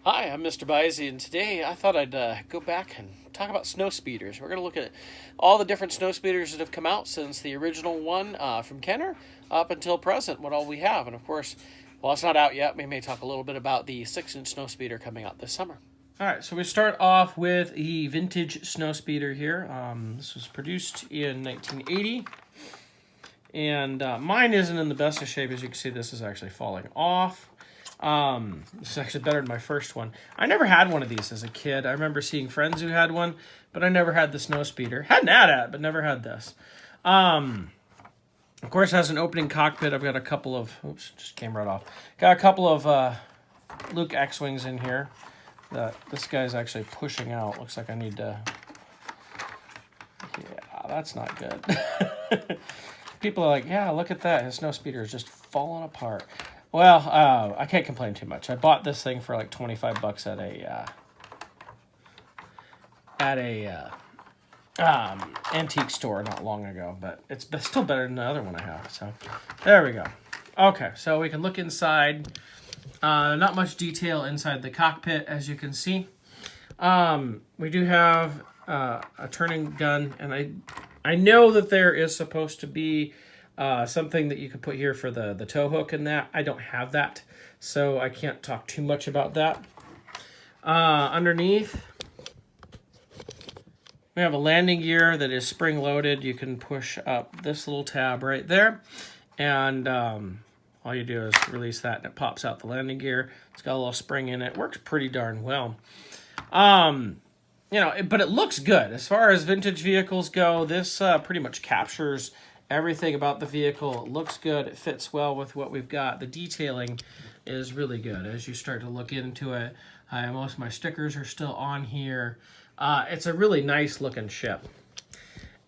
Hi, I'm MrByZ, and today I thought I'd go back and talk about Snowspeeders. We're going to look at all the different Snowspeeders that have come out since the original one from Kenner up until present, what all we have. And of course, while it's not out yet, we may talk a little bit about the 6-inch Snowspeeder coming out this summer. All right, so we start off with the vintage Snowspeeder here. This was produced in 1980. And mine isn't in the best of shape. As you can see, this is actually falling off. This is actually better than my first one. I never had one of these as a kid. I remember seeing friends who had one, but I never had the Snowspeeder. Had an AT-AT, but never had this. Of course, it has an opening cockpit. I've got a couple of... Oops, just came right off. Got a couple of Luke X-Wings in here that this guy's actually pushing out. Looks like I need to... Yeah, that's not good. People are like, yeah, look at that. His Snowspeeder is just falling apart. Well, I can't complain too much. I bought this thing for like 25 bucks at a antique store not long ago, but it's still better than the other one I have. So there we go. Okay, so we can look inside. Not much detail inside the cockpit, as you can see. We do have a turning gun, and I know that there is supposed to be something that you could put here for the tow hook and that. I don't have that, so I can't talk too much about that. Underneath, we have a landing gear that is spring-loaded. You can push up this little tab right there, and all you do is release that, and it pops out the landing gear. It's got a little spring in it. Works pretty darn well. You know, but it looks good. As far as vintage vehicles go, this pretty much captures everything about the vehicle. It looks good. It fits well with what we've got. The detailing is really good as you start to look into it. Most of my stickers are still on here. It's a really nice looking ship.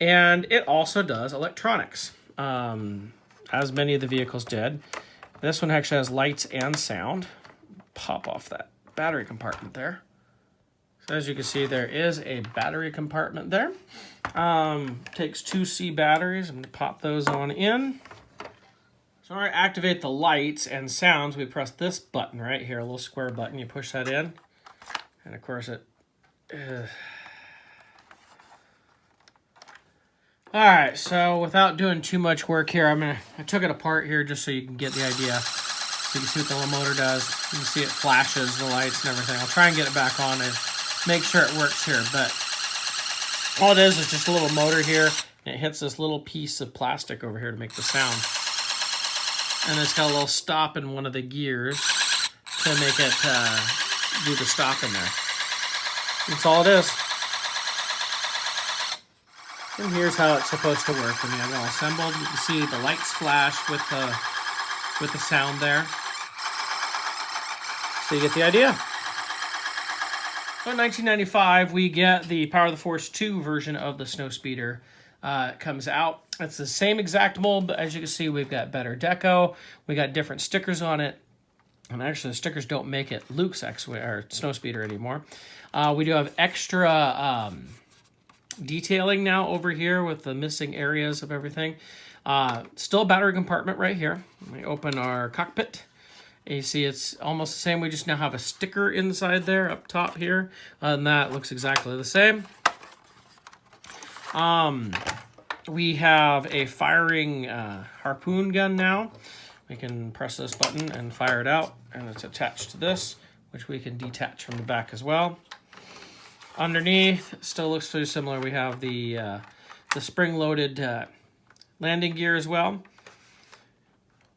And it also does electronics, as many of the vehicles did. This one actually has lights and sound. Pop off that battery compartment there. So as you can see, there is a battery compartment there. Takes 2C batteries. I'm going to pop those on in. So to activate the lights and sounds, we press this button right here, a little square button. You push that in, and of course it... Alright, so without doing too much work here, I took it apart here just so you can get the idea. So you can see what the little motor does. You can see it flashes, the lights and everything. I'll try and get it back on and make sure it works here, but all it is just a little motor here, and it hits this little piece of plastic over here to make the sound. And it's got a little stop in one of the gears to make it do the stop in there. That's all it is. And here's how it's supposed to work when you have it all assembled. You can see the lights flash with the sound there. So you get the idea. So in 1995, we get the Power of the Force 2 version of the Snowspeeder. It comes out. It's the same exact mold, but as you can see, we've got better deco. We got different stickers on it. And actually, the stickers don't make it Luke's X-Wing or Snowspeeder anymore. We do have extra detailing now over here with the missing areas of everything. Still a battery compartment right here. We open our cockpit. And you see it's almost the same. We just now have a sticker inside there up top here. And that looks exactly the same. We have a firing harpoon gun now. We can press this button and fire it out. And it's attached to this, which we can detach from the back as well. Underneath, still looks pretty similar. We have the spring-loaded landing gear as well.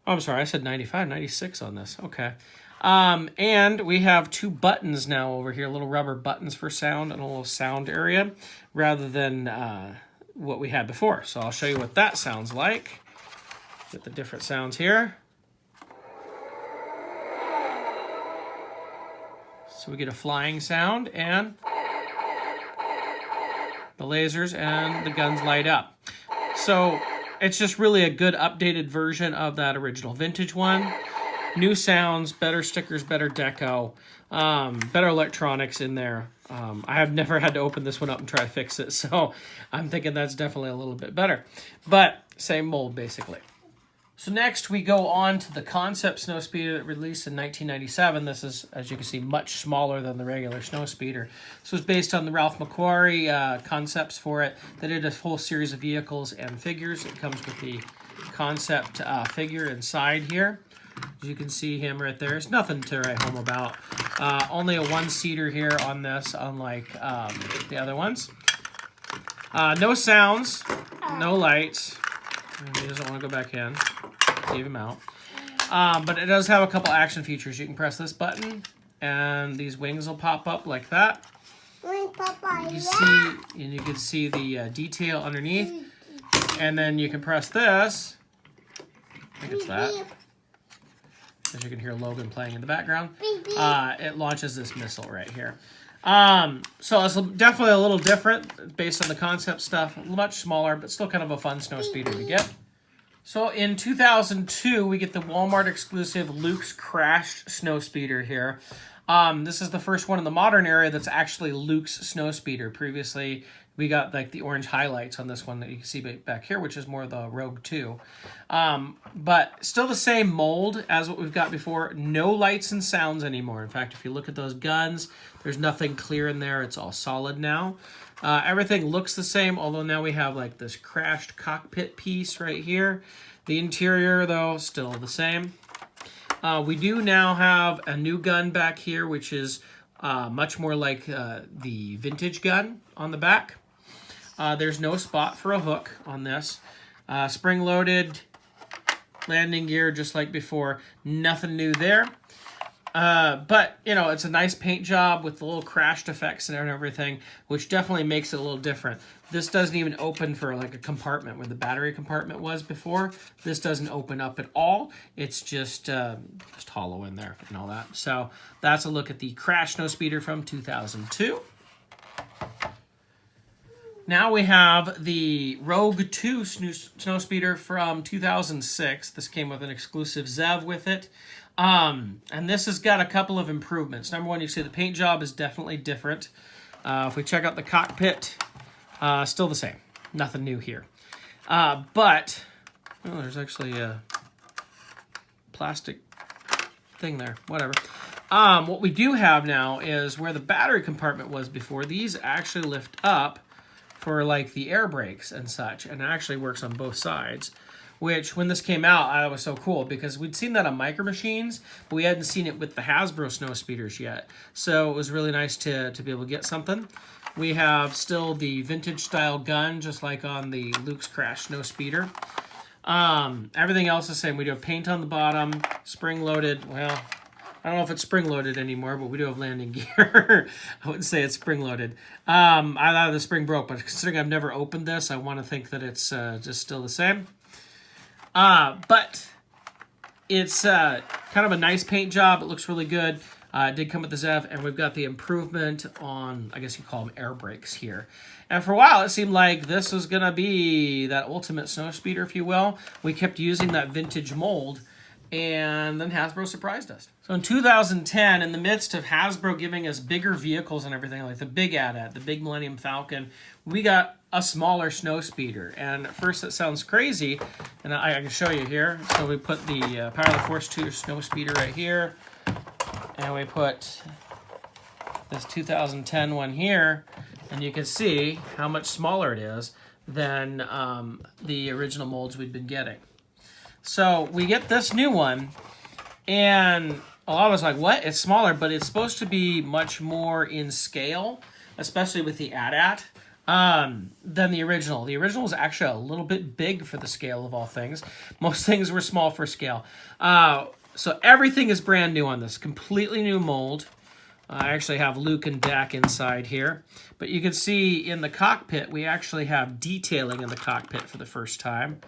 Oh, I'm sorry, I said 95, 96 on this. Okay. And we have two buttons now over here, little rubber buttons for sound and a little sound area rather than what we had before. So I'll show you what that sounds like. Get the different sounds here. So we get a flying sound and the lasers and the guns light up. So it's just really a good updated version of that original vintage one. New sounds, better stickers, better deco, better electronics in there. I have never had to open this one up and try to fix it, so I'm thinking that's definitely a little bit better. But same mold, basically. So next we go on to the concept Snowspeeder that released in 1997. This is, as you can see, much smaller than the regular Snowspeeder. This was based on the Ralph McQuarrie concepts for it. They did a whole series of vehicles and figures. It comes with the concept figure inside here. As you can see him right there. There's nothing to write home about. Only a one-seater here on this, unlike the other ones. No sounds, no lights. He doesn't want to go back in. Leave him out. But it does have a couple action features. You can press this button, and these wings will pop up like that. You can see the detail underneath, and then you can press this. I think it's that. As you can hear Logan playing in the background. It launches this missile right here. So it's definitely a little different based on the concept stuff. Much smaller, but still kind of a fun Snowspeeder to get. So in 2002, we get the Walmart exclusive Luke's Crashed Snowspeeder here. This is the first one in the modern era that's actually Luke's Snowspeeder. Previously, we got like the orange highlights on this one that you can see back here, which is more the Rogue 2. But still the same mold as what we've got before. No lights and sounds anymore. In fact, if you look at those guns, there's nothing clear in there. It's all solid now. Everything looks the same, although now we have like this crashed cockpit piece right here. The interior, though, still the same. We do now have a new gun back here, which is much more like the vintage gun on the back. There's no spot for a hook on this. Spring-loaded landing gear, just like before. Nothing new there. But, you know, it's a nice paint job with the little crashed effects and everything, which definitely makes it a little different. This doesn't even open for like a compartment where the battery compartment was before. This doesn't open up at all. It's just hollow in there and all that. So that's a look at the Crash Snowspeeder from 2002. Now we have the Rogue 2 Snowspeeder from 2006. This came with an exclusive ZEV with it. And this has got a couple of improvements. Number one, you see the paint job is definitely different. If we check out the cockpit, still the same. Nothing new here. But, oh, there's actually a plastic thing there. Whatever. What we do have now is where the battery compartment was before. These actually lift up for like the air brakes and such, and it actually works on both sides. Which, when this came out, I was so cool because we'd seen that on Micro Machines, but we hadn't seen it with the Hasbro Snowspeeders yet. So it was really nice to be able to get something. We have still the vintage style gun, just like on the Luke's Crash Snowspeeder. Everything else is the same. We do have paint on the bottom, spring-loaded. Well, I don't know if it's spring-loaded anymore, but we do have landing gear. I wouldn't say it's spring-loaded. I thought the spring broke, but considering I've never opened this, I want to think that it's just still the same. But it's kind of a nice paint job. It looks really good. It did come with the ZEV, and we've got the improvement on, I guess you call them air brakes here. And for a while, it seemed like this was going to be that ultimate Snowspeeder, if you will. We kept using that vintage mold, and then Hasbro surprised us. So in 2010, in the midst of Hasbro giving us bigger vehicles and everything, like the big AT-AT, the big Millennium Falcon, we got a smaller Snowspeeder. And at first it sounds crazy, and I can show you here. So we put the Power of the Force 2 Snowspeeder right here, and we put this 2010 one here, and you can see how much smaller it is than the original molds we'd been getting. So we get this new one, and I was like, what? It's smaller, but it's supposed to be much more in scale, especially with the AT-AT, than the original. The original was actually a little bit big for the scale of all things. Most things were small for scale. So everything is brand new on this. Completely new mold. I actually have Luke and Dak inside here. But you can see in the cockpit, we actually have detailing in the cockpit for the first time.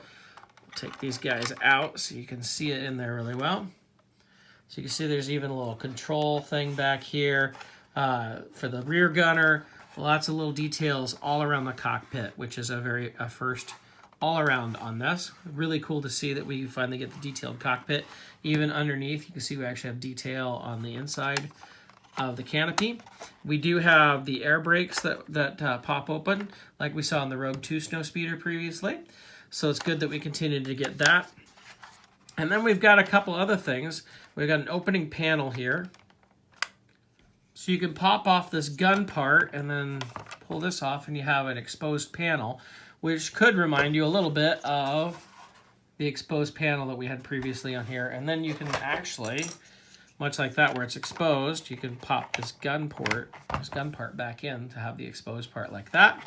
Take these guys out so you can see it in there really well. So you can see there's even a little control thing back here for the rear gunner. Lots of little details all around the cockpit, which is a first all around on this. Really cool to see that we finally get the detailed cockpit. Even underneath, you can see we actually have detail on the inside of the canopy. We do have the air brakes that pop open, like we saw in the Rogue 2 Snowspeeder previously. So it's good that we continue to get that. And then we've got a couple other things. We've got an opening panel here. So you can pop off this gun part and then pull this off and you have an exposed panel, which could remind you a little bit of the exposed panel that we had previously on here. And then you can actually, much like that where it's exposed, you can pop this gun part back in to have the exposed part like that.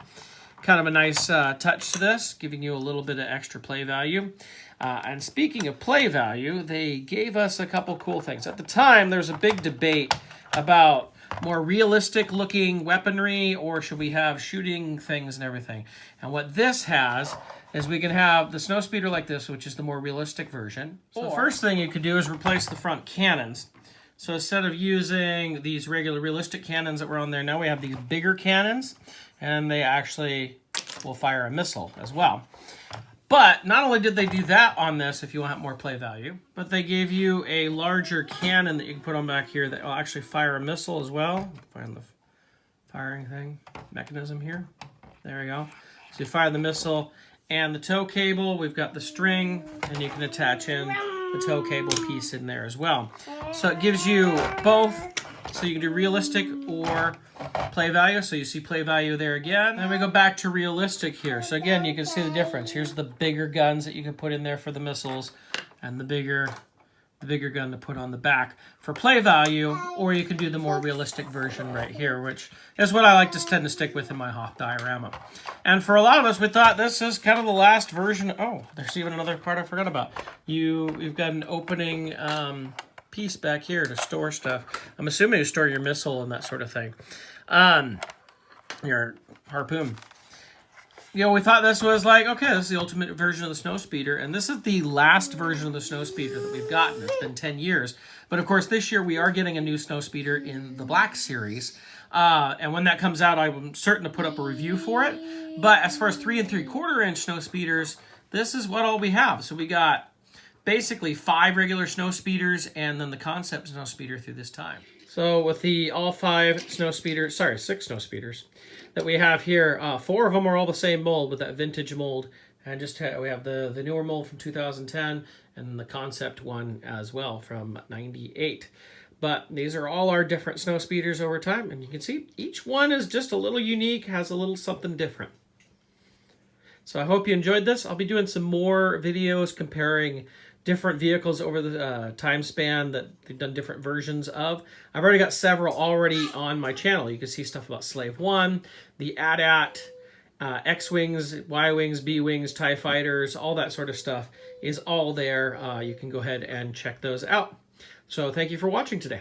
Kind of a nice touch to this, giving you a little bit of extra play value. And speaking of play value, they gave us a couple cool things. At the time, there was a big debate about more realistic looking weaponry, or should we have shooting things and everything. And what this has is we can have the Snowspeeder like this, which is the more realistic version. So the first thing you could do is replace the front cannons. So instead of using these regular realistic cannons that were on there, now we have these bigger cannons, and they actually will fire a missile as well. But not only did they do that on this, if you want more play value, but they gave you a larger cannon that you can put on back here that will actually fire a missile as well. Find the firing thing, mechanism here. There we go. So you fire the missile and the tow cable. We've got the string, and you can attach in the tow cable piece in there as well. So it gives you both, so you can do realistic or play value. So you see play value there again. Then we go back to realistic here. So again, you can see the difference. Here's the bigger guns that you can put in there for the missiles, and the bigger gun to put on the back for play value, or you can do the more realistic version right here, which is what I like to tend to stick with in my Hoth diorama. And for a lot of us, we thought this is kind of the last version. Oh, there's even another part I forgot about. You've got an opening piece back here to store stuff. I'm assuming you store your missile and that sort of thing. Your harpoon. You know, we thought this was like, okay, this is the ultimate version of the Snowspeeder, and this is the last version of the Snowspeeder that we've gotten. It's been 10 years. But of course, this year we are getting a new Snowspeeder in the Black Series. And when that comes out, I'm certain to put up a review for it. But as far as 3 3/4 inch Snowspeeders, this is what all we have. So we got basically 5 regular Snowspeeders and then the concept Snowspeeder through this time. So with the all 6 Snowspeeders that we have here, 4 of them are all the same mold with that vintage mold. And just we have the newer mold from 2010 and the concept one as well from 98. But these are all our different Snowspeeders over time. And you can see each one is just a little unique, has a little something different. So I hope you enjoyed this. I'll be doing some more videos comparing different vehicles over the time span that they've done different versions of. I've already got several already on my channel. You can see stuff about Slave 1, the AT-AT, X-Wings, Y-Wings, B-Wings, TIE Fighters, all that sort of stuff is all there. You can go ahead and check those out. So thank you for watching today.